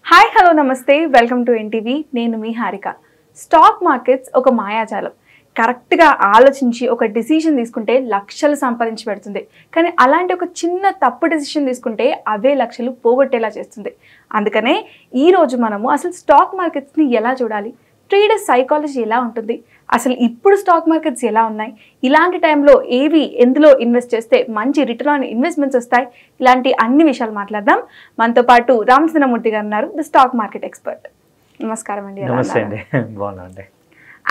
Hi hello నమస్తే welcome to NTV. నేను మీ Harika. Stock markets ఒక మాయాజాలం. కరెక్ట్గా ఆలోచించి ఒక డిసిషన్ తీసుకుంటే లక్షలు సంపాదించి పెడుతుంది. కానీ అలాంటి ఒక చిన్న తప్పు డిసిషన్ తీసుకుంటే అవే లక్షలు పోగొట్టేలా చేస్తుంది. అందుకనే ఈరోజు మనము అసలు స్టాక్ మార్కెట్స్ని ఎలా చూడాలి, ట్రేడర్ సైకాలజీ ఎలా ఉంటుంది, అసలు ఇప్పుడు స్టాక్ మార్కెట్స్ ఎలా ఉన్నాయి, ఇలాంటి టైంలో ఎందులో ఇన్వెస్ట్ చేస్తే మంచి రిటర్న్ ఆన్ ఇన్వెస్ట్మెంట్స్ వస్తాయి, ఇలాంటి అన్ని విషయాలు మాట్లాడదాం. మనతో పాటు రామచంద్రమూర్తి గారు ఉన్నారు, ద స్టాక్ మార్కెట్ ఎక్స్పర్ట్. నమస్కారం అండి. నమస్తే అండి. బాగున్నాండి.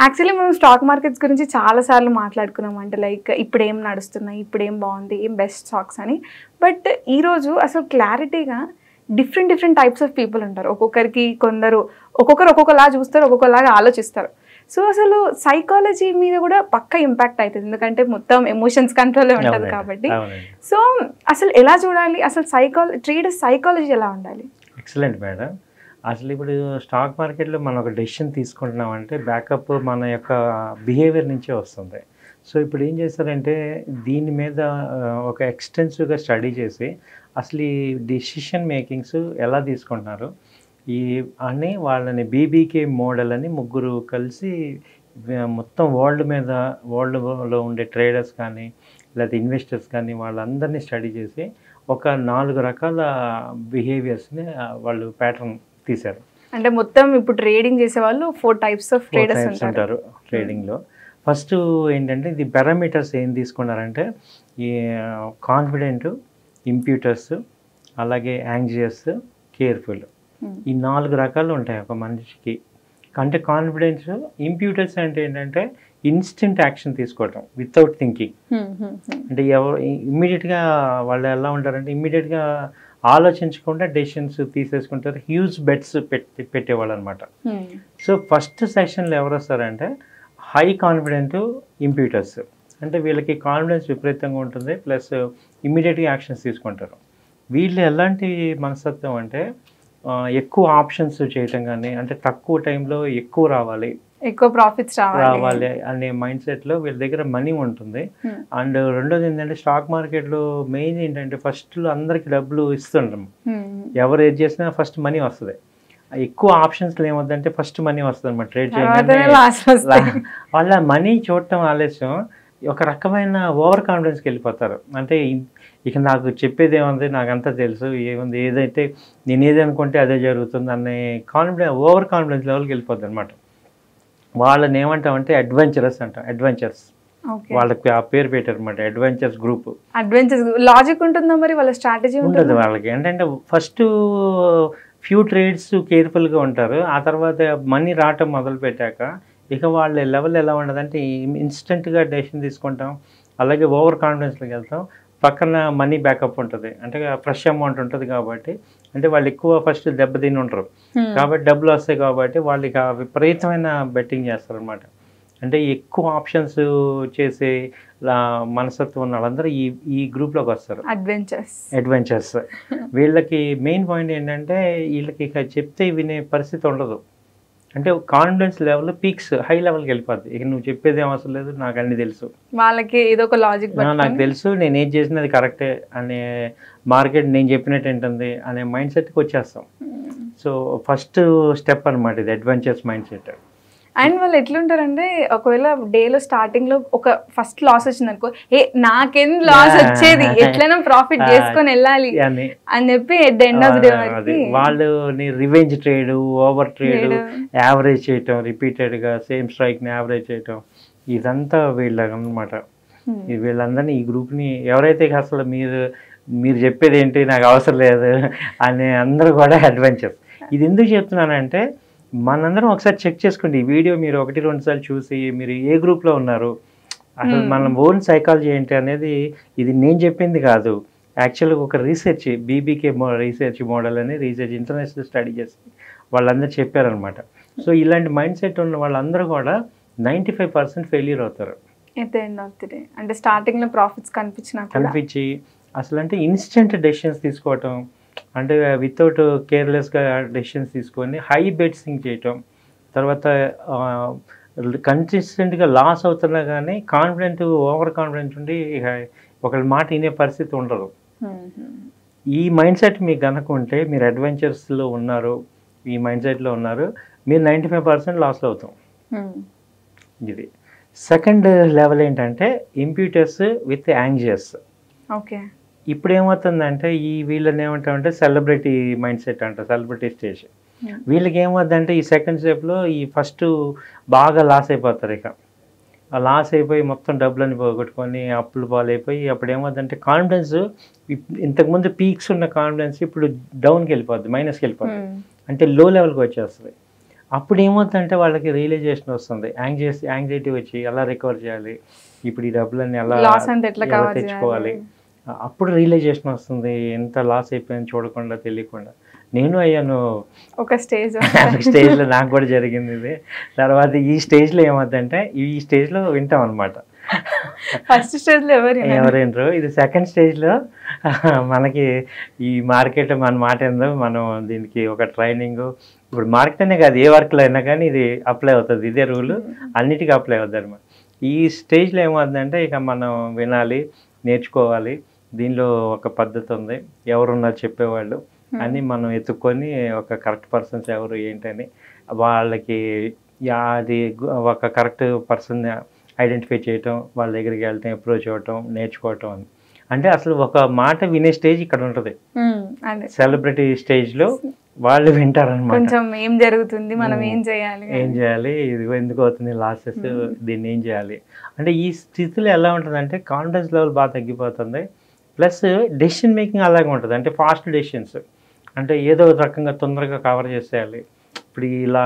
యాక్చువల్లీ మనం స్టాక్ మార్కెట్స్ గురించి చాలాసార్లు మాట్లాడుకున్నాం. అంటే లైక్ ఇప్పుడు ఏం నడుస్తున్నాయి, ఇప్పుడు ఏం బాగుంది, ఏం బెస్ట్ స్టాక్స్ అని. బట్ ఈరోజు అసలు క్లారిటీగా డిఫరెంట్ టైప్స్ ఆఫ్ పీపుల్ ఉంటారు. ఒక్కొక్కరు ఒక్కొక్కలా చూస్తారు, ఒక్కొక్కలాగా ఆలోచిస్తారు. సో అసలు సైకాలజీ మీద కూడా పక్కా ఇంపాక్ట్ అవుతుంది, ఎందుకంటే మొత్తం ఎమోషన్స్ కంట్రోల్ ఉంటుంది కాబట్టి. సో అసలు ఎలా చూడాలి, అసలు ట్రేడర్ సైకాలజీ ఎలా ఉండాలి? Excellent madam. అసలు ఇప్పుడు స్టాక్ మార్కెట్లో మనం ఒక డెసిషన్ తీసుకుంటున్నామంటే బ్యాకప్ మన యొక్క బిహేవియర్ నుంచే వస్తుంది. సో ఇప్పుడు ఏం చేస్తారంటే దీని మీద ఒక ఎక్స్టెన్సివ్గా స్టడీ చేసి అసలు ఈ డెసిషన్ మేకింగ్స్ ఎలా తీసుకుంటున్నారు అని వాళ్ళని బీబీకే మోడల్ అని ముగ్గురు కలిసి మొత్తం వరల్డ్లో ఉండే ట్రేడర్స్ కానీ లేదా ఇన్వెస్టర్స్ కానీ వాళ్ళందరినీ స్టడీ చేసి ఒక 4 రకాల బిహేవియర్స్ని వాళ్ళు ప్యాటర్న్ తీశారు. అంటే మొత్తం ఇప్పుడు ట్రేడింగ్ చేసే వాళ్ళు 4 టైప్స్ ఆఫ్ ట్రేడర్స్ ఉంటారు ట్రేడింగ్లో. ఫస్ట్ ఏంటంటే ఇది పారామీటర్స్ ఏం తీసుకున్నారంటే ఈ కాన్ఫిడెంట్, ఇంప్యూటర్స్, అలాగే యాంగ్జియస్, కేర్ఫుల్, ఈ 4 రకాలు ఉంటాయి ఒక మనిషికి. అంటే కాన్ఫిడెన్స్, ఇంప్యూటర్స్ అంటే ఏంటంటే ఇన్స్టెంట్ యాక్షన్ తీసుకోవటం వితౌట్ థింకింగ్. అంటే ఇమ్మీడియట్గా వాళ్ళు ఎలా ఉంటారంటే ఇమ్మీడియట్గా ఆలోచించకుండా డెసిషన్స్ తీసేసుకుంటారు. హ్యూజ్ బెట్స్ పెట్టేవాళ్ళు అనమాట. సో ఫస్ట్ సెషన్లో ఎవరు వస్తారంటే హై కాన్ఫిడెంట్ ఇంప్యూటర్స్. అంటే వీళ్ళకి కాన్ఫిడెన్స్ విపరీతంగా ఉంటుంది, ప్లస్ ఇమ్మీడియట్గా యాక్షన్స్ తీసుకుంటారు. వీళ్ళు ఎలాంటి మనస్తత్వం అంటే ఎక్కువ ఆప్షన్స్ చేయటం కానీ, అంటే తక్కువ టైంలో ఎక్కువ రావాలి, ఎక్కువ ప్రాఫిట్స్ రావాలి అనే మైండ్ సెట్లో వీళ్ళ దగ్గర మనీ ఉంటుంది. అండ్ రెండోది ఏంటంటే స్టాక్ మార్కెట్లో మెయిన్ ఏంటంటే ఫస్ట్లో అందరికి డబ్బులు ఇస్తుంటాం. ఎవరు ఏది చేసినా ఫస్ట్ మనీ వస్తుంది. ఎక్కువ ఆప్షన్స్లో ఏమవుతుందంటే ఫస్ట్ మనీ వస్తుంది అన్నమాట. ట్రేడ్ చేయగానే వాళ్ళ మనీ చూడటం ఆలస్యం ఒక రకమైన ఓవర్ కాన్ఫిడెన్స్కి వెళ్ళిపోతారు. అంటే ఇక నాకు చెప్పేది ఏముంది, నాకు అంతా తెలుసు, ఏముంది, ఏదైతే నేను ఏది అనుకుంటే అదే జరుగుతుంది అనే ఓవర్ కాన్ఫిడెన్స్ లెవెల్కి వెళ్ళిపోతుంది అనమాట. వాళ్ళని ఏమంటామంటే అడ్వెంచరస్ అంటాం. అడ్వెంచర్స్ వాళ్ళకి ఆ పేరు పెట్టారు అనమాట, అడ్వెంచర్స్ గ్రూప్. లాజిక్ ఉంటుందా మరి, వాళ్ళ స్ట్రాటజీ ఉంటుంది వాళ్ళకి. ఏంటంటే ఫస్ట్ ఫ్యూ ట్రేడ్స్ కేర్ఫుల్గా ఉంటారు. ఆ తర్వాత మనీ రావటం మొదలు పెట్టాక ఇక వాళ్ళ లెవెల్ ఎలా ఉండదంటే ఇన్స్టెంట్గా డెసిషన్ తీసుకుంటాం, అలాగే ఓవర్ కాన్ఫిడెన్స్లోకి వెళ్తాం. పక్కన మనీ బ్యాకప్ ఉంటుంది, అంటే ఫ్రెష్ అమౌంట్ ఉంటుంది కాబట్టి, అంటే వాళ్ళు ఎక్కువ ఫస్ట్ దెబ్బతిని ఉంటారు కాబట్టి డబ్బులు వస్తాయి కాబట్టి వాళ్ళు ఇక విపరీతమైన బెట్టింగ్ చేస్తారు అనమాట. అంటే ఎక్కువ ఆప్షన్స్ చేసే మనస్తత్వం ఉన్న వాళ్ళందరూ ఈ గ్రూప్లోకి వస్తారు, అడ్వెంచర్స్. వీళ్ళకి మెయిన్ పాయింట్ ఏంటంటే వీళ్ళకి ఇక చెప్తే వినే పరిస్థితి ఉండదు. అంటే కాన్ఫిడెన్స్ లెవెల్ పీక్స్ హై లెవెల్కి వెళ్ళిపోద్ది. ఇక నువ్వు చెప్పేది ఏం అవసరం లేదు, నాకు అన్ని తెలుసు, వాళ్ళకి ఏదో ఒక లాజిక్, నాకు తెలుసు, నేను ఏం చేసినా అది కరెక్టే అనే, మార్కెట్ నేను చెప్పినట్టు ఏంటుంది అనే మైండ్ సెట్కి వచ్చేస్తాం. సో ఫస్ట్ స్టెప్ అనమాట ఇది, అడ్వెంచర్స్ మైండ్ సెట్. అండ్ వాళ్ళు ఎట్లుంటారంటే ఒకవేళ డేలో స్టార్టింగ్ లో ఒక ఫస్ట్ లాస్ వచ్చింది అనుకో, నాకేం లాస్ వచ్చేది, ఎట్లైనా ప్రాఫిట్ చేసుకొని వెళ్ళాలి అని చెప్పి at the end of the day వాళ్ళు revenge trade, over trade, average చేయటం, రిపీటెడ్గా సేమ్ స్ట్రైక్ని యావరేజ్ చేయటం, ఇదంతా వీళ్ళనమాట. వీళ్ళందరినీ ఈ గ్రూప్ని ఎవరైతే అసలు మీరు చెప్పేది ఏంటి నాకు అవసరం లేదు అనే అందరూ కూడా అడ్వెంచర్స్. ఇది ఎందుకు చెప్తున్నానంటే మనందరం ఒకసారి చెక్ చేసుకోండి. ఈ వీడియో మీరు 1-2 సార్లు చూసి మీరు ఏ గ్రూప్లో ఉన్నారు, అసలు మన ఓన్ సైకాలజీ ఏంటి అనేది ఇది నేను చెప్పింది కాదు. యాక్చువల్గా ఒక రీసెర్చ్, బీబీకే రీసెర్చ్ మోడల్ అని రీసెర్చ్ ఇంటర్నేషనల్ స్టడీ చేసి వాళ్ళందరూ చెప్పారనమాట. సో ఇలాంటి మైండ్ సెట్ ఉన్న వాళ్ళందరూ కూడా 95% ఫెయిల్యూర్ అవుతారు. అంటే స్టార్టింగ్లో ప్రాఫిట్స్ కనిపించి అసలు అంటే ఇన్స్టెంట్ డెసిషన్స్ తీసుకోవటం, అంటే వితౌట్ కేర్లెస్గా డెసిషన్స్ తీసుకొని హై బెట్సింగ్ చేయటం, తర్వాత కన్సిస్టెంట్గా లాస్ అవుతున్నా కానీ ఓవర్ కాన్ఫిడెంట్ ఉండి ఒకళ్ళ మాట వినే పరిస్థితి ఉండదు. ఈ మైండ్ సెట్ మీకు కనుక ఉంటే మీరు అడ్వెంచర్స్లో ఉన్నారు, ఈ మైండ్ సెట్లో ఉన్నారు, మీరు 95% లాస్లో అవుతాం. ఇది సెకండ్ లెవెల్ ఏంటంటే ఇంప్యూటర్స్ విత్ యాంగ్జియస్. ఓకే. ఇప్పుడు ఏమవుతుందంటే వీళ్ళని ఏమంటామంటే సెలబ్రిటీ మైండ్ సెట్ అంటారు, సెలబ్రిటీ స్టేజ్. వీళ్ళకి ఏమవుతుందంటే ఈ సెకండ్ స్టెప్లో ఈ ఫస్ట్ బాగా లాస్ అయిపోతారు. ఇక ఆ లాస్ అయిపోయి మొత్తం డబ్బులని పోగొట్టుకొని అప్పులు పాలైపోయి అప్పుడు ఏమవుతుందంటే కాన్ఫిడెన్స్, ఇంతకుముందు పీక్స్ ఉన్న కాన్ఫిడెన్స్ ఇప్పుడు డౌన్కి వెళ్ళిపోద్ది, మైనస్కి వెళ్ళిపోద్ది, అంటే లో లెవెల్కి వచ్చేస్తుంది. అప్పుడు ఏమవుతుందంటే వాళ్ళకి రియలైజేషన్ వస్తుంది, యాంగ్జైటీ వచ్చి ఎలా రికవర్ చేయాలి, ఇప్పుడు ఈ డబ్బులన్నీ ఎలా తెచ్చుకోవాలి. అప్పుడు రియలైజేషన్ వస్తుంది, ఎంత లాస్ అయిపోయింది చూడకుండా తెలియకుండా. నేను అయ్యాను ఒక స్టేజ్లో, నాకు కూడా జరిగింది ఇది. తర్వాత ఈ స్టేజ్లో ఏమవుతుందంటే ఈ స్టేజ్లో వింటాం అనమాట. ఫస్ట్ స్టేజ్లో ఎవరైనరు, ఇది సెకండ్ స్టేజ్లో మనకి ఈ మార్కెట్ మన మాట ఏందో, మనం దీనికి ఒక ట్రైనింగ్, ఇప్పుడు మార్కెట్ అనే కాదు ఏ వర్క్లో అయినా కానీ ఇది అప్లై అవుతుంది, ఇదే రూల్ అన్నిటికీ అప్లై అవుతుంది అనమాట. ఈ స్టేజ్లో ఏమవుతుందంటే ఇక మనం వినాలి, నేర్చుకోవాలి, దీనిలో ఒక పద్ధతి ఉంది, ఎవరున్నారు చెప్పేవాళ్ళు అని మనం ఎత్తుక్కొని ఒక కరెక్ట్ పర్సన్స్ ఎవరు ఏంటని వాళ్ళకి అది ఒక కరెక్ట్ పర్సన్ ఐడెంటిఫై చేయటం, వాళ్ళ దగ్గరికి వెళ్ళటం, అప్రోచ్ అవ్వటం, నేర్చుకోవటం అని. అంటే అసలు ఒక మాట వినే స్టేజ్ ఇక్కడ ఉంటుంది, సెలబ్రిటీ స్టేజ్లో వాళ్ళు వింటారనమాట. ఏం జరుగుతుంది, మనం ఏం చేయాలి, ఇది ఎందుకు అవుతుంది లాసెస్, దీన్ని ఏం చేయాలి అంటే. ఈ స్థితిలో ఎలా ఉంటుందంటే కాన్ఫిడెన్స్ లెవెల్ బాగా తగ్గిపోతుంది, ప్లస్ డెసిషన్ మేకింగ్ అలాగే ఉంటుంది, అంటే ఫాస్ట్ డెసిషన్స్, అంటే ఏదో రకంగా తొందరగా కవర్ చేసేయాలి. ఇప్పుడు ఇలా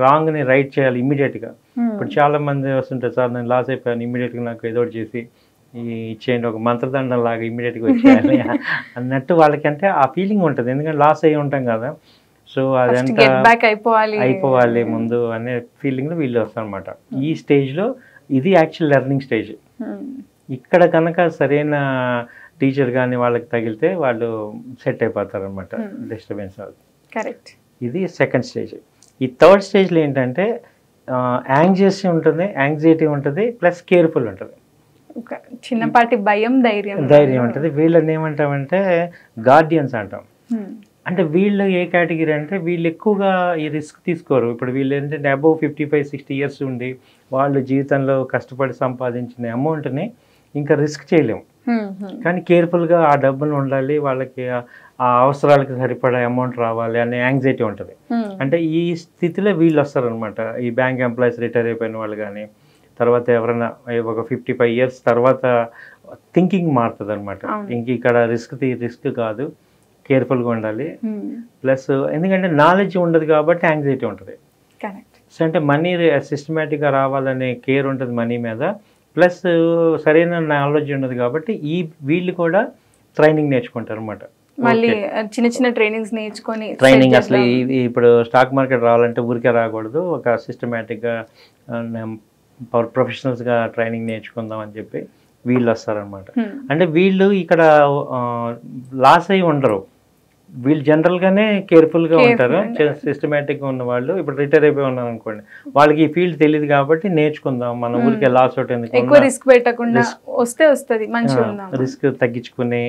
రాంగ్ని రైట్ చేయాలి ఇమ్మీడియట్గా. ఇప్పుడు చాలా మంది వస్తుంటారు, సార్ నేను లాస్ అయిపోయాను, ఇమ్మీడియట్గా నాకు ఏదో ఒకటి చేసి ఇచ్చేయండి, ఒక మంత్రదండం లాగా ఇమ్మీడియట్గా వచ్చేయాలి అన్నట్టు వాళ్ళకి అంటే ఆ ఫీలింగ్ ఉంటుంది, ఎందుకంటే లాస్ అయ్యి ఉంటాం కదా. సో అదంతా అయిపోవాలి ముందు అనే ఫీలింగ్లో వీళ్ళు వస్తారనమాట. ఈ స్టేజ్లో ఇది యాక్చువల్ లెర్నింగ్ స్టేజ్. ఇక్కడ కనుక సరైన టీచర్ కానీ వాళ్ళకి తగిలితే వాళ్ళు సెట్ అయిపోతారు అనమాట, డిస్టర్బెన్స్ అవుతుంది. కరెక్ట్. ఇది సెకండ్ స్టేజ్. ఈ థర్డ్ స్టేజ్లో ఏంటంటే యాంగ్జైటీ ఉంటుంది, ప్లస్ కేర్ఫుల్ ఉంటుంది, చిన్నపాటి భయం, ధైర్యం ఉంటుంది. వీళ్ళని ఏమంటామంటే గార్డియన్స్ అంటాం. అంటే వీళ్ళు ఏ కేటగిరీ అంటే వీళ్ళు ఎక్కువగా ఈ రిస్క్ తీసుకోరు. ఇప్పుడు వీళ్ళు ఏంటంటే అబౌవ్ 55-60 ఇయర్స్ ఉండి వాళ్ళు జీవితంలో కష్టపడి సంపాదించిన అమౌంట్ని ఇంకా రిస్క్ చేయలేము, కానీ కేర్ఫుల్గా ఆ డబ్బులు ఉండాలి, వాళ్ళకి ఆ అవసరాలకు సరిపడా అమౌంట్ రావాలి అనే యాంగ్జైటీ ఉంటుంది. అంటే ఈ స్థితిలో వీళ్ళు వస్తారనమాట. ఈ బ్యాంక్ ఎంప్లాయీస్ రిటైర్ అయిపోయిన వాళ్ళు కానీ, తర్వాత ఎవరైనా ఒక 55 ఇయర్స్ తర్వాత థింకింగ్ మారుతుంది అనమాట. ఇంక ఇక్కడ రిస్క్ కాదు, కేర్ఫుల్గా ఉండాలి, ప్లస్ ఎందుకంటే నాలెడ్జ్ ఉండదు కాబట్టి యాంగ్జైటీ ఉంటుంది. సో అంటే మనీ సిస్టమేటిక్గా రావాలనే కేర్ ఉంటుంది మనీ మీద, ప్లస్ సరైన నాలెడ్జ్ ఉండదు కాబట్టి వీళ్ళు కూడా ట్రైనింగ్ నేర్చుకుంటారు అనమాట. మళ్ళీ చిన్న ట్రైనింగ్ అసలు ఇప్పుడు స్టాక్ మార్కెట్ రావాలంటే ఊరికే రాకూడదు, ఒక సిస్టమేటిక్గా ప్రొఫెషనల్స్గా ట్రైనింగ్ నేర్చుకుందాం అని చెప్పి వీళ్ళు వస్తారనమాట. అంటే వీళ్ళు ఇక్కడ లాస్ అయ్యి ఉండరు, వీళ్ళు జనరల్గానే కేర్ఫుల్గా ఉంటారు, సిస్టమేటిక్గా ఉన్న వాళ్ళు. ఇప్పుడు రిటైర్ అయిపోయి ఉన్నారు అనుకోండి, వాళ్ళకి ఈ ఫీల్డ్ తెలియదు కాబట్టి నేర్చుకుందాం, మన ఊరికే లాస్ అవుట్ ఎందుకు, రిస్క్ తగ్గించుకుని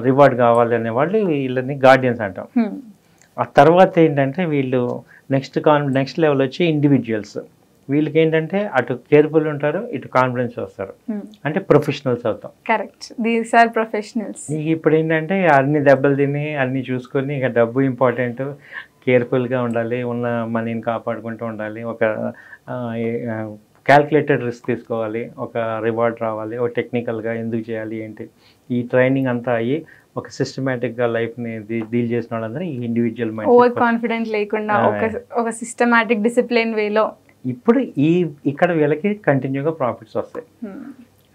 రివార్డ్ కావాలి అనే వాళ్ళు వీళ్ళని గార్డియన్స్ అంటాం. ఆ తర్వాత ఏంటంటే వీళ్ళు నెక్స్ట్ లెవెల్ వచ్చి ఇండివిజువల్స్. వీళ్ళకి ఏంటంటే అటు కేర్ఫుల్ ఉంటారు, ఇటు కాన్ఫిడెన్స్ వస్తారు, అంటే ప్రొఫెషనల్స్ అవుతాం. Correct, these are professionals. ఇప్పుడు ఏంటంటే అన్ని దెబ్బలు తిని అన్ని చూసుకొని ఇక డబ్బు ఇంపార్టెంట్, కేర్ఫుల్గా ఉండాలి, ఉన్న మనీని కాపాడుకుంటూ ఉండాలి, ఒక క్యాల్కులేటెడ్ రిస్క్ తీసుకోవాలి, ఒక రివార్డ్ రావాలి, ఒక టెక్నికల్గా ఎందుకు చేయాలి ఏంటి, ఈ ట్రైనింగ్ అంతా అయ్యి ఒక సిస్టమేటిక్గా లైఫ్ని డీల్ చేసిన వాళ్ళందరూ ఈ ఇండివిజువల్ మైండ్, ఓవర్ కాన్ఫిడెంట్ లేకుండా ఒక సిస్టమాటిక్ డిసిప్లిన్ వేలో. ఇప్పుడు ఇక్కడ వీళ్ళకి కంటిన్యూగా ప్రాఫిట్స్ వస్తాయి.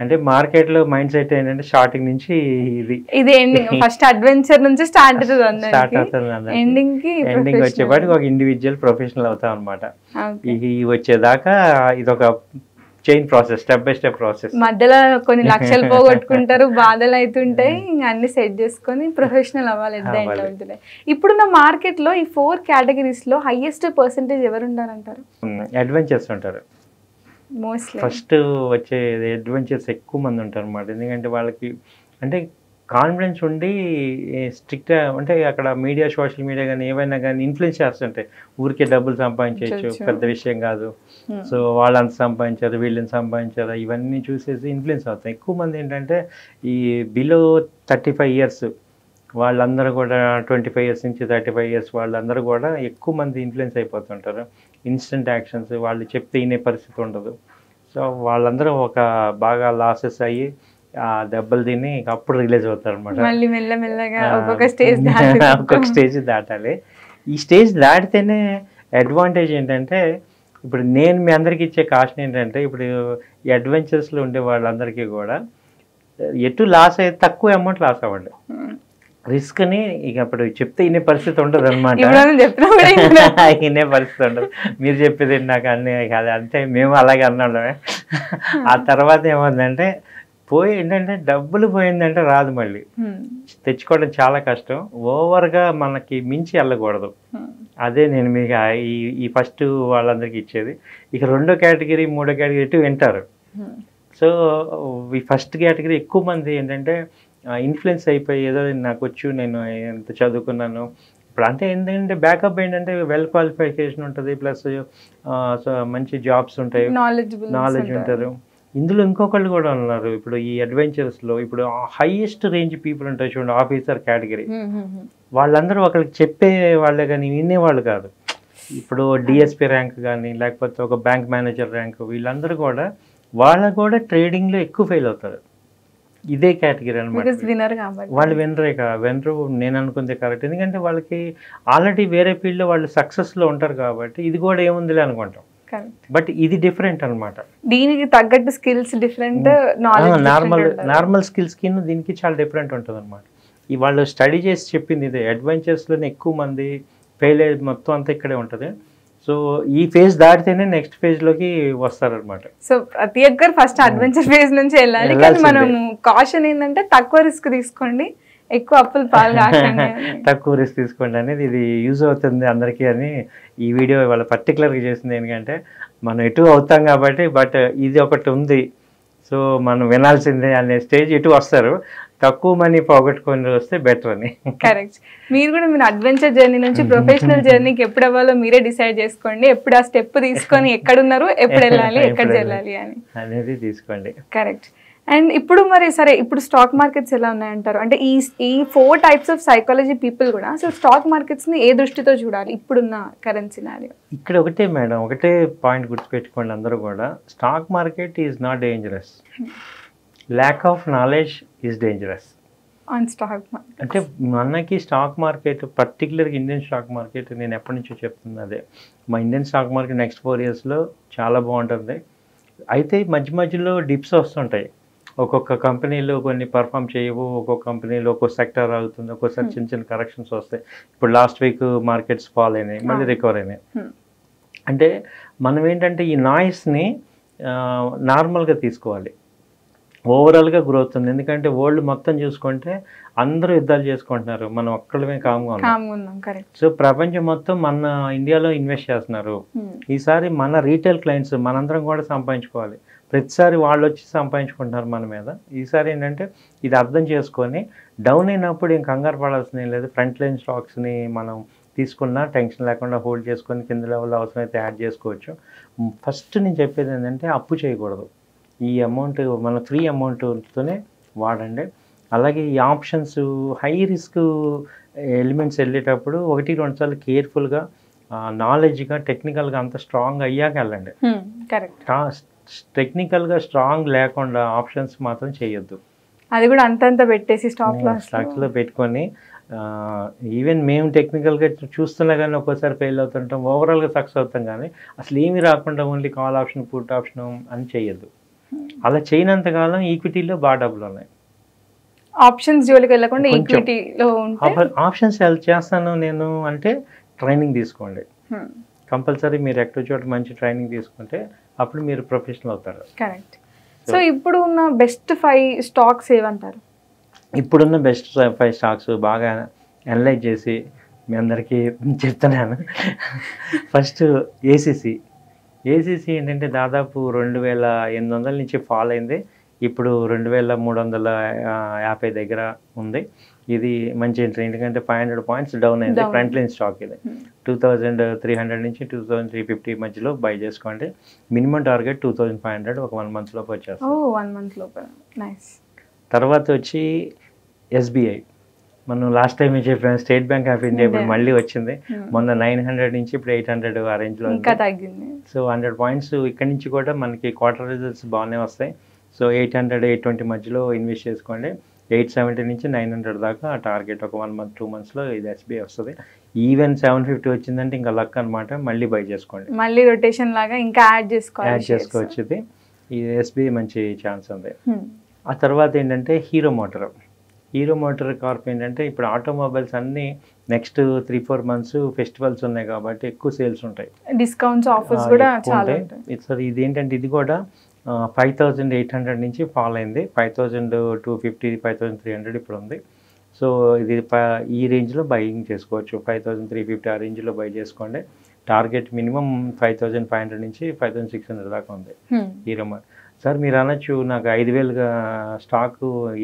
అంటే మార్కెట్లో మైండ్ సెట్ ఏంటంటే స్టార్టింగ్ నుంచి ఇది ఎండింగ్, ఫస్ట్ అడ్వెంచర్ నుంచి స్టార్ట్ అవుతుంది, ఎండింగ్ వచ్చేపాటికి ఒక ఇండివిజువల్ ప్రొఫెషనల్ అవుతాం అనమాట. ఈ వచ్చేదాకా ఇదొక chain process, step by step process. మధ్యలో కొన్ని లక్షలు పోగొట్టుకుంటారు, బాధలు అవుతుంటాయి, ఇంకా అన్ని సెట్ చేసుకొని ప్రొఫెషనల్ అవ్వాలి. ఇప్పుడున్న మార్కెట్ లో ఈ 4 కేటగిరీస్ లో హైయెస్ట్ పర్సెంటేజ్ ఎవరు ఉంటారంటారు? అడ్వెంచర్స్ ఉంటారు మోస్ట్లీ. ఫస్ట్ వచ్చే అడ్వెంచర్స్ ఎక్కువ మంది ఉంటారు అన్నమాట. ఎందుకంటే వాళ్ళకి అంటే కాన్ఫిడెన్స్ ఉండి స్ట్రిక్ట్ అంటే అక్కడ మీడియా సోషల్ మీడియా కానీ ఏవైనా కానీ ఇన్ఫ్లుయెన్స్ చేస్తుంటాయి. ఊరికే డబ్బులు సంపాదించవచ్చు, పెద్ద విషయం కాదు, సో వాళ్ళంత సంపాదించారు వీళ్ళని సంపాదించారు ఇవన్నీ చూసేసి ఇన్ఫ్లుయెన్స్ అవుతాయి. ఎక్కువ మంది ఏంటంటే ఈ బిలో 35 ఇయర్స్ వాళ్ళందరూ కూడా 25 ఇయర్స్ నుంచి 35 ఇయర్స్ వాళ్ళందరూ కూడా ఎక్కువ మంది ఇన్ఫ్లుయెన్స్ అయిపోతుంటారు. ఇన్స్టెంట్ యాక్షన్స్ వాళ్ళు చెప్తే వినే పరిస్థితి ఉండదు. సో వాళ్ళందరూ ఒక బాగా లాసెస్ అయ్యి ఆ దెబ్బలు తిని అప్పుడు రిలీజ్ అవుతారు అనమాట. మళ్ళీ మెల్లమెల్లగా ఒక్కొక్క స్టేజ్ ఒక్కొక్క స్టేజ్ దాటాలి. ఈ స్టేజ్ దాటితేనే అడ్వాంటేజ్ ఏంటంటే ఇప్పుడు నేను మీ అందరికి ఇచ్చే కాస్ట్ ఏంటంటే ఇప్పుడు ఈ అడ్వెంచర్స్లో ఉండే వాళ్ళందరికీ కూడా ఎటు లాస్ అయితే తక్కువ అమౌంట్ లాస్ అవ్వండి. రిస్క్ని ఇక అప్పుడు చెప్తే వినే పరిస్థితి ఉండదు అనమాట. వినే పరిస్థితి ఉండదు. మీరు చెప్పేది నాకు అన్నీ కాదు అంటే మేము అలాగే అన్నామే. ఆ తర్వాత ఏమైందంటే ఏంటంటే డబ్బులు పోయిందంటే రాదు, మళ్ళీ తెచ్చుకోవడం చాలా కష్టం. ఓవర్గా మనకి మించి వెళ్ళకూడదు. అదే నేను మీకు ఈ ఫస్ట్ వాళ్ళందరికీ ఇచ్చేది. ఇక రెండో కేటగిరీ మూడో కేటగిరీ ఇటు వింటారు. సో ఈ ఫస్ట్ కేటగిరీ ఎక్కువ మంది ఏంటంటే ఇన్ఫ్లుయెన్స్ అయిపోయి ఏదో నాకు వచ్చు, నేను ఎంత చదువుకున్నాను ఇప్పుడు అంటే ఏంటంటే బ్యాకప్ ఏంటంటే వెల్ క్వాలిఫికేషన్ ఉంటుంది, ప్లస్ మంచి జాబ్స్ ఉంటాయి, నాలెడ్జ్ ఉంటారు. ఇందులో ఇంకొకళ్ళు కూడా ఉన్నారు. ఇప్పుడు ఈ అడ్వెంచర్స్లో ఇప్పుడు హైయెస్ట్ రేంజ్ పీపుల్ ఉంటారు చూడండి, ఆఫీసర్ కేటగిరీ. వాళ్ళందరూ ఒకరికి చెప్పే వాళ్ళే కానీ వినేవాళ్ళు కాదు. ఇప్పుడు డిఎస్పీ ర్యాంక్ కానీ లేకపోతే ఒక బ్యాంక్ మేనేజర్ ర్యాంక్, వీళ్ళందరూ కూడా వాళ్ళకు కూడా ట్రేడింగ్లో ఎక్కువ ఫెయిల్ అవుతారు. ఇదే కేటగిరీ అనమాట. వాళ్ళు వినరు నేను అనుకుంది కరెక్ట్. ఎందుకంటే వాళ్ళకి ఆల్రెడీ వేరే ఫీల్డ్లో వాళ్ళు సక్సెస్లో ఉంటారు కాబట్టి ఇది కూడా ఏముందిలే అనుకుంటాం. బట్ ఇది డిఫరెంట్ అనమాట. దీనికి తగ్గట్టు స్కిల్స్ డిఫరెంట్, నార్మల్ స్కిల్స్ కి దీనికి చాలా డిఫరెంట్ ఉంటుంది అనమాట. వాళ్ళు స్టడీ చేసి చెప్పింది ఇదే. అడ్వెంచర్స్లోనే ఎక్కువ మంది ఫెయిల్ అయ్యేది మొత్తం అంతా ఇక్కడే ఉంటుంది. సో ఈ ఫేజ్ దాటితేనే నెక్స్ట్ ఫేజ్లోకి వస్తారనమాట. సో ప్రతి ఒక్కరు ఫస్ట్ అడ్వెంచర్ ఫేజ్ నుంచి వెళ్ళాలి. కానీ మనము కాషన్ ఏంటంటే తక్కువ రిస్క్ తీసుకోండి, ఎక్కువ అప్పులు పాలు కాకండి, తక్కువ రిస్క్ తీసుకోండి అనేది ఇది యూజ్ అవుతుంది అందరికీ అని ఈ వీడియో వాళ్ళ పర్టికులర్గా చేసింది. ఎందుకంటే మనం ఎటు అవుతాం కాబట్టి, బట్ ఇది ఒకటి ఉంది, సో మనం వినాల్సిందే అనే స్టేజ్ ఇటు వస్తారు. తక్కువ మనీ పోగొట్టుకొని వస్తే బెటర్ అని. కరెక్ట్. మీరు కూడా మీరు అడ్వెంచర్ జర్నీ నుంచి ప్రొఫెషనల్ జర్నీకి ఎప్పుడు అవ్వాలో మీరే డిసైడ్ చేసుకోండి. ఎప్పుడు ఆ స్టెప్ తీసుకొని ఎక్కడున్నారు, ఎప్పుడు వెళ్ళాలి, ఎక్కడ వెళ్ళాలి అని అనేది తీసుకోండి. కరెక్ట్. అండ్ ఇప్పుడు మరి సరే, ఇప్పుడు స్టాక్ మార్కెట్స్ ఎలా ఉన్నాయంటారు? అంటే ఈ 4 types ఆఫ్ సైకాలజీ పీపుల్ కూడా అసలు స్టాక్ మార్కెట్స్ని ఏ దృష్టితో చూడాలి ఇప్పుడున్న కరెంట్ సినారియో? ఇక్కడ ఒకటే మేడం, ఒకటే పాయింట్ గుర్తుపెట్టుకోండి అందరూ కూడా. Stock market is not dangerous, lack of knowledge is dangerous on stock market. అంటే మనకి స్టాక్ మార్కెట్ పర్టికులర్గా ఇండియన్ స్టాక్ మార్కెట్ నేను ఎప్పటి నుంచో చెప్తుంది అదే. మా ఇండియన్ స్టాక్ మార్కెట్ నెక్స్ట్ 4 yearsలో చాలా బాగుంటుంది. అయితే మధ్య మధ్యలో డిప్స్ వస్తుంటాయి. ఒక్కొక్క కంపెనీలు కొన్ని పర్ఫామ్ చేయవు, ఒక్కొక్క కంపెనీలో ఒక్కొక్క సెక్టర్ అవుతుంది, ఒక్కొక్కసారి చిన్న చిన్న కరెక్షన్స్ వస్తాయి. ఇప్పుడు లాస్ట్ వీక్ మార్కెట్స్ ఫాల్ అయినాయి, మళ్ళీ రికవర్ అయినాయి. అంటే మనం ఏంటంటే ఈ నాయిస్ని నార్మల్గా తీసుకోవాలి. ఓవరాల్గా గ్రోత్ ఉంది. ఎందుకంటే వరల్డ్ మొత్తం చూసుకుంటే అందరూ యుద్ధాలు చేసుకుంటున్నారు, మనం ఒక్కళ్ళమే కామ్గా ఉన్నాం. సో ప్రపంచం మొత్తం మన ఇండియాలో ఇన్వెస్ట్ చేస్తున్నారు. ఈసారి మన రీటైల్ క్లయింట్స్ మనందరం కూడా సంపాదించుకోవాలి. ప్రతిసారి వాళ్ళు వచ్చి సంపాదించుకుంటున్నారు మన మీద. ఈసారి ఏంటంటే ఇది అర్థం చేసుకొని డౌన్ అయినప్పుడు ఏం కంగారు పడాల్సిన లేదు. ఫ్రంట్ లైన్ స్టాక్స్ని మనం తీసుకున్నా టెన్షన్ లేకుండా హోల్డ్ చేసుకొని కింద లెవెల్లో అవసరమైతే యాడ్ చేసుకోవచ్చు. ఫస్ట్ నేను చెప్పేది ఏంటంటే అప్పు చేయకూడదు. ఈ అమౌంట్ మన ఫ్రీ అమౌంట్తోనే వాడండి. అలాగే ఈ ఆప్షన్స్ హై రిస్క్ ఎలిమెంట్స్ వెళ్ళేటప్పుడు 1-2 సార్లు కేర్ఫుల్గా నాలెడ్జ్గా టెక్నికల్గా అంత స్ట్రాంగ్ అయ్యాక వెళ్ళండి. టెక్నికల్గా స్ట్రాంగ్ లేకుండా ఆప్షన్స్ మాత్రం చేయొద్దు. అది కూడా అంతంత పెట్టేసి స్టాక్స్లో పెట్టుకొని ఈవెన్ మేము టెక్నికల్గా చూస్తున్నా కానీ ఒక్కోసారి ఫెయిల్ అవుతుంటాం, ఓవరాల్గా సక్సెస్ అవుతాం. కానీ అసలు ఏమీ రాకుండా only call option put option అని చేయొద్దు. అలా చేయనంతకాలం ఈక్విటీలో బాగా డబ్బులు ఉన్నాయి. ఆప్షన్స్ జోలికి వెళ్ళకుండా ఈక్విటీలో ఆప్షన్స్ చేస్తాను నేను అంటే ట్రైనింగ్ తీసుకోండి. కంపల్సరీ మీరు ఎక్కడో చోట మంచి ట్రైనింగ్ తీసుకుంటే అప్పుడు మీరు ప్రొఫెషనల్ అవుతారు. కరెక్ట్. సో ఇప్పుడు ఉన్న బెస్ట్ 5 స్టాక్స్ ఏమంటారు? ఇప్పుడున్న బెస్ట్ 5 స్టాక్స్ బాగా అనలైజ్ చేసి మీ అందరికీ చెప్తున్నాను. ఫస్ట్ ఏసీసీ ఏంటంటే దాదాపు 2800 నుంచి ఫాల్ అయింది. ఇప్పుడు 2350 దగ్గర ఉంది. ఇది మంచి ఎంట్రీ, ఎందుకంటే 500 పాయింట్స్ డౌన్ అయింది. ఫ్రంట్ లైన్ స్టాక్ ఇది. 2300 నుంచి 2350 మధ్యలో బై చేసుకోండి. మినిమం టార్గెట్ 2500, ఒక 1 month లోపు వచ్చేస్తుంది. 1 month లోపు. నైస్. తర్వాత వచ్చి SBI. మనం లాస్ట్ టైం చెప్పాము, స్టేట్ బ్యాంక్ ఆఫ్ ఇండియా ఇప్పుడు మళ్ళీ వచ్చింది. మొన్న 900 నుంచి ఇప్పుడు 800 ఆ రేంజ్లో తగ్గింది. సో 100 పాయింట్స్ ఇక్కడ నుంచి కూడా మనకి క్వార్టర్ రిజల్ట్స్ బాగానే వస్తాయి. సో 800, 820 మధ్యలో ఇన్వెస్ట్ చేసుకోండి. 870 నుంచి 900 దాకా ఆ టార్గెట్. ఒక 1 month, 2 monthsలో ఇది SBI వస్తుంది. ఈవెన్ 750 వచ్చిందంటే ఇంకా లక్ అనమాట, మళ్ళీ బై చేసుకోండి. మళ్ళీ రొటేషన్ లాగా ఇంకా యాడ్ చేసుకోవచ్చు. ఇది SBI మంచి ఛాన్స్ ఉంది. ఆ తర్వాత ఏంటంటే హీరో మోటార్ కార్ప్ ఏంటంటే ఇప్పుడు ఆటోమొబైల్స్ అన్నీ నెక్స్ట్ 3-4 months ఫెస్టివల్స్ ఉన్నాయి కాబట్టి ఎక్కువ సేల్స్ ఉంటాయి, డిస్కౌంట్స్, ఆఫర్స్ కూడా చాలా ఉంటాయి. సార్ ఇది ఏంటంటే ఇది కూడా 5800 నుంచి ఫాల్ అయింది. 5250, 5300 ఇప్పుడు ఉంది. సో ఇది ఈ రేంజ్లో బయింగ్ చేసుకోవచ్చు. 5350 ఆ రేంజ్లో బై చేసుకోండి. టార్గెట్ మినిమం 5500 నుంచి 5600 దాకా ఉంది హీరో. సార్ మీరు అనొచ్చు, నాకు 5000 స్టాక్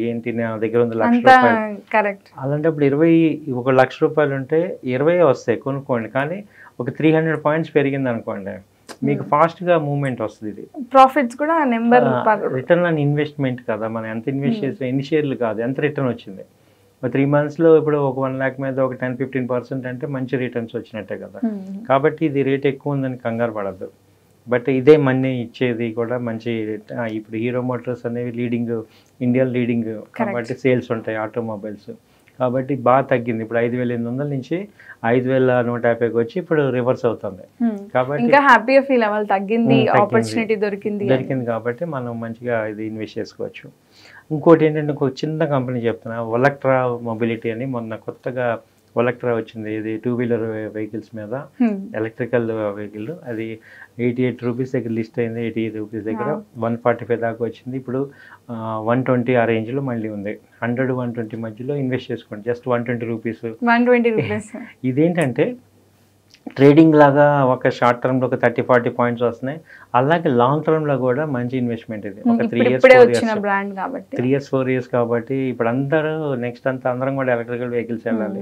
ఏంటి, నా దగ్గర ఉంది ₹1,00,000. కరెక్ట్. అలాంటప్పుడు 1 లక్ష రూపాయలు ఉంటే 20 వస్తాయి, కొనుక్కోండి. కానీ ఒక 300 పాయింట్స్ పెరిగింది అనుకోండి, మీకు ఫాస్ట్గా మూవ్మెంట్ వస్తుంది. ఇది ప్రాఫిట్స్ కూడా నెంబర్, రిటర్న్ ఆన్ ఇన్వెస్ట్మెంట్ కదా, మనం ఎంత ఇన్వెస్ట్ చేసాం, ఎన్ని షేర్లు కాదు, ఎంత రిటర్న్ వచ్చింది. 3 monthsలో ఇప్పుడు ఒక 1 lakh మీద ఒక 10-15% అంటే మంచి రిటర్న్స్ వచ్చినట్టే కదా. కాబట్టి ఇది రేట్ ఎక్కువ ఉందని కంగారు పడద్దు. బట్ ఇదే మనీ ఇచ్చేది కూడా మంచి. ఇప్పుడు హీరో మోటార్స్ అనేవి ఇండియన్ లీడింగ్ కాబట్టి సేల్స్ ఉంటాయి ఆటోమొబైల్స్. కాబట్టి బాగా తగ్గింది. ఇప్పుడు 5800 నుంచి 5150కి వచ్చి ఇప్పుడు రివర్స్ అవుతుంది. కాబట్టి ఇంకా హ్యాపీగా ఫీల్ అవ్వాలి, తగ్గింది, ఆపర్చునిటీ దొరికింది కాబట్టి మనం మంచిగా ఇది ఇన్వెస్ట్ చేసుకోవచ్చు. ఇంకోటి ఏంటంటే ఇంకొక చిన్న కంపెనీ చెప్తున్నా, ఒలక్ట్రా మొబిలిటీ అని. మొన్న కొత్తగా ఒలక్ట్రా వచ్చింది. ఇది 2-wheeler వెహికల్స్ మీద ఎలక్ట్రికల్ వెహికల్. అది 88 రూపీస్ దగ్గర లిస్ట్ అయింది. 88 రూపీస్ దగ్గర 145 దాకా వచ్చింది. ఇప్పుడు 120 ఆ రేంజ్లో మళ్ళీ ఉంది. 100-120 మధ్యలో ఇన్వెస్ట్ చేసుకోండి. Just 120 rupees. ఇదేంటంటే ట్రేడింగ్ లాగా ఒక షార్ట్ టర్మ్లో ఒక 30-40 పాయింట్స్ వస్తున్నాయి. అలాగే లాంగ్ టర్మ్లో కూడా మంచి ఇన్వెస్ట్మెంట్ ఇది. ఒక 3 years 4 years కాబట్టి ఇప్పుడు అందరూ నెక్స్ట్ అందరం కూడా ఎలక్ట్రికల్ వెహికల్స్ వెళ్ళాలి.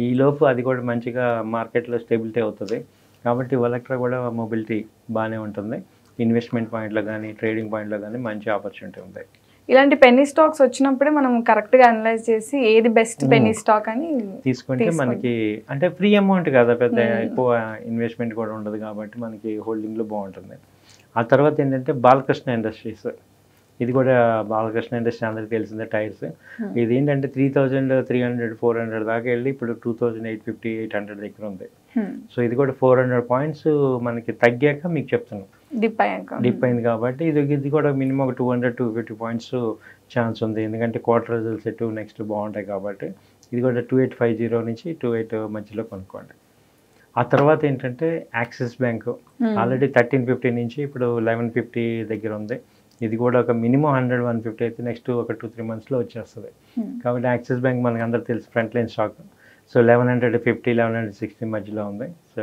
ఈ లోపు అది కూడా మంచిగా మార్కెట్లో స్టెబిలిటీ అవుతుంది. కాబట్టి ఒలక్ట్రా కూడా మొబిలిటీ బాగానే ఉంటుంది. ఇన్వెస్ట్మెంట్ పాయింట్లో కానీ ట్రేడింగ్ పాయింట్లో కానీ మంచి ఆపర్చునిటీ ఉంది. ఇలాంటి పెన్నీ స్టాక్స్ వచ్చినప్పుడే మనం కరెక్ట్గా అనలైజ్ చేసి ఏది బెస్ట్ పెన్నీ స్టాక్ అని తీసుకుంటే మనకి అంటే ఫ్రీ అమౌంట్ కదా, పెద్ద ఎక్కువ ఇన్వెస్ట్మెంట్ కూడా ఉండదు కాబట్టి మనకి హోల్డింగ్లో బాగుంటుంది. ఆ తర్వాత ఏంటంటే బాలకృష్ణ ఇండస్ట్రీస్. ఇది కూడా బాలకృష్ణ ఇండస్ట్రీ అందరికీ తెలిసిందే, టైర్స్. ఇది ఏంటంటే 3300-400 దాకా వెళ్ళి ఇప్పుడు 2850-800 దగ్గర ఉంది. సో ఇది కూడా 400 పాయింట్స్ మనకి తగ్గాక మీకు చెప్తున్నాం, డిప్ అయింది కాబట్టి ఇది కూడా మినిమం ఒక 200-250 పాయింట్స్ ఛాన్స్ ఉంది. ఎందుకంటే క్వార్టర్ రిజల్ట్స్ నెక్స్ట్ బాగుంటాయి కాబట్టి. ఇది కూడా 2850 నుంచి 28 మధ్యలో కొనుక్కోండి. ఆ తర్వాత ఏంటంటే యాక్సిస్ బ్యాంక్ ఆల్రెడీ 1350 నుంచి ఇప్పుడు 1150 దగ్గర ఉంది. ఇది కూడా ఒక మినిమం 100-150 అయితే నెక్స్ట్ ఒక 2-3 monthsలో వచ్చేస్తుంది. కాబట్టి యాక్సిస్ బ్యాంక్ మనకు అందరూ తెలుసు, ఫ్రంట్ లైన్ స్టాక్. సో 1150-1160 మధ్యలో ఉంది. సో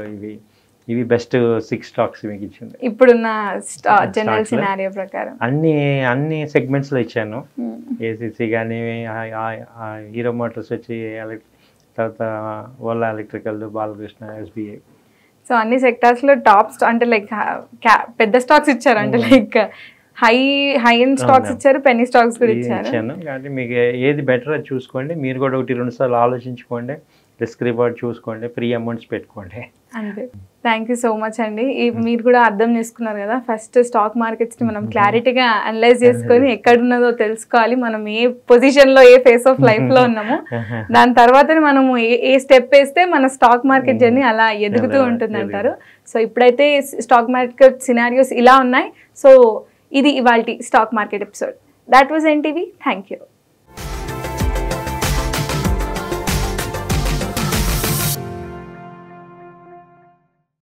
ఇవి బెస్ట్ 6 స్టాక్స్ మీకు ఇచ్చింది ఇప్పుడున్న జనరల్ సినారియో ప్రకారం. అన్ని సెగ్మెంట్స్లో ఇచ్చాను. ఏసీసీ కానీ, హీరో మోటార్స్ వచ్చి, తర్వాత Ola electrical, Balakrishna, SBI. So అన్ని సెక్టార్స్లో టాప్స్ అంటే లైక్ పెద్ద స్టాక్స్ ఇచ్చారు, అంటే లైక్ హై ఎండ్ స్టాక్స్ ఇచ్చారు, పెన్నీ స్టాక్స్ కూడా ఇచ్చాను. కాబట్టి మీకు ఏది బెటర్ అది చూసుకోండి. మీరు కూడా 1-2 సార్లు ఆలోచించుకోండి, రిస్క్ రివార్డ్ చూసుకోండి, ఫ్రీ అమౌంట్స్ పెట్టుకోండి. అంతే. థ్యాంక్ యూ సో మచ్ అండి. మీరు కూడా అర్థం చేసుకున్నారు కదా, ఫస్ట్ స్టాక్ మార్కెట్స్ని మనం క్లారిటీగా అనలైజ్ చేసుకొని ఎక్కడున్నదో తెలుసుకోవాలి, మనం ఏ పొజిషన్లో ఏ ఫేస్ ఆఫ్ లైఫ్లో ఉన్నామో. దాని తర్వాతనే మనము ఏ స్టెప్ వేస్తే మన స్టాక్ మార్కెట్ జర్నీ అలా ఎదుగుతూ ఉంటుంది అంటారు. సో ఇప్పుడైతే స్టాక్ మార్కెట్ సినారియోస్ ఇలా ఉన్నాయి. సో ఇది ఇవాల్టి stock market episode. That was NTV. Thank you.